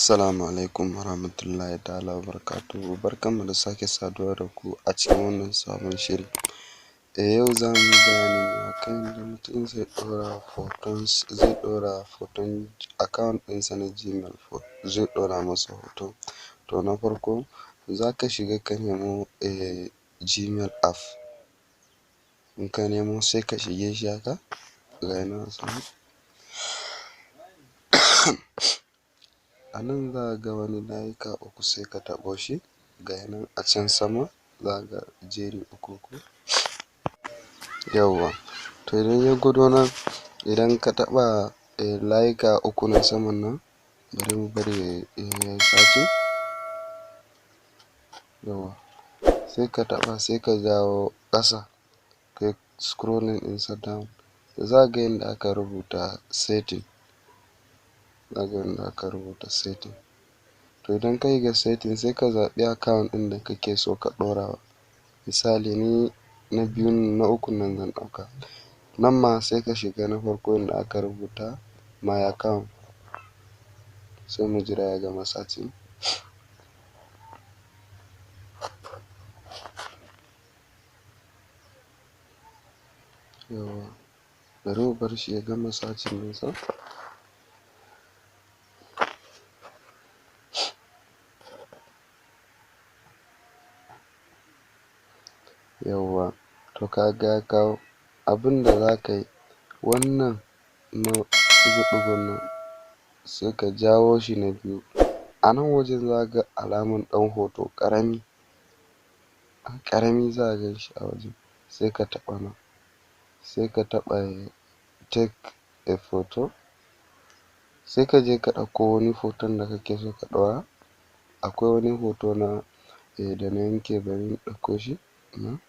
Assalamu alaikum warahmatullahi ta'ala wabarakatuhu. Barkanmu da sake saduwa da ku a cikin wannan sabon shiri. Yau za mu yi bayani ne akan yadda mutum zai ɗora hoton account ɗinsa na Gmail, zai ɗora masa hoto. To na farko za ka shiga ka nemo Gmail app, in ka nemo sai ka shige shi haka ga shi nan a sama. A nan za ka ga wani layuka uku sai ka taɓo shi ga shi nan a can sama za ka ga jeri uku yawwa. To idan ya gwado nan idan ka taɓa layuka uku na saman nan bari mu bari yayi searching yawwa, sai ka taɓa sai ka jawo ƙasa kai scrolling ɗinsa down, za ka ga inda aka rubuta setting, to idan ka shiga setting sai ka zaɓi account ɗin da kake so ka ɗorawa. Misali ni na biyun na ukun nan zan ɗauka, nan ma sai ka shiga na farko inda aka rubuta my account, sai mu jira ya gama searching. Yawwa, bari mu bar shi ya gama searching ɗinsa. Yawwa, to ka ga ya kawo abin da za ka yi, wannan na ɗigo-ɗigon nan sai ka jawo shi na biyu, a nan wajen za ka ga alaman ɗan hoto ƙarami za ka gan shi a wajen, sai ka taɓa nan, sai ka taɓa take a photo, sai ka je ka ɗauko wani hoton da kake so ka ɗora. Akwai wani hoto na da na yanke, bari in ɗauko shi nan,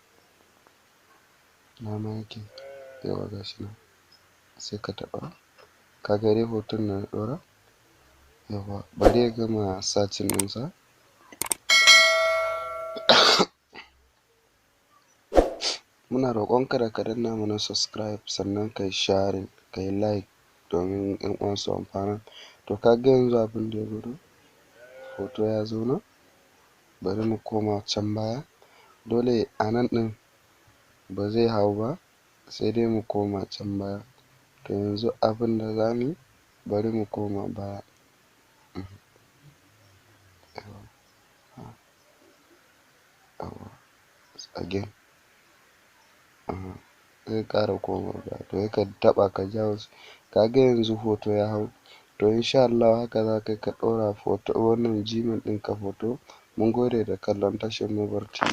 ina ma yake, yawwa ga shi nan, sai ka taɓa, ka ga dai hoton da na ɗora, yawwa bari ya gama searching ɗinsa. Muna roƙonka da ka danna mana subscribe sannan ka yi sharing, ka yi like domin ƴan uwa su amfana. To ka ga yanzu abin da ya gwado, hoto ya zo nan, bari mu koma can baya, dole a nan ɗin ba zai hau ba sai dai mu koma can baya. To yanzu abin da za mu yi bari mu koma baya, again zai ƙara koma baya, to sai ka taɓa ka jawo shi, ka ga yanzu hoto ya hau. To insha Allahu haka za ka yi ka ɗora wannan Gmail ɗinka hoto. Mun gode da kallon tashar Mobart TV.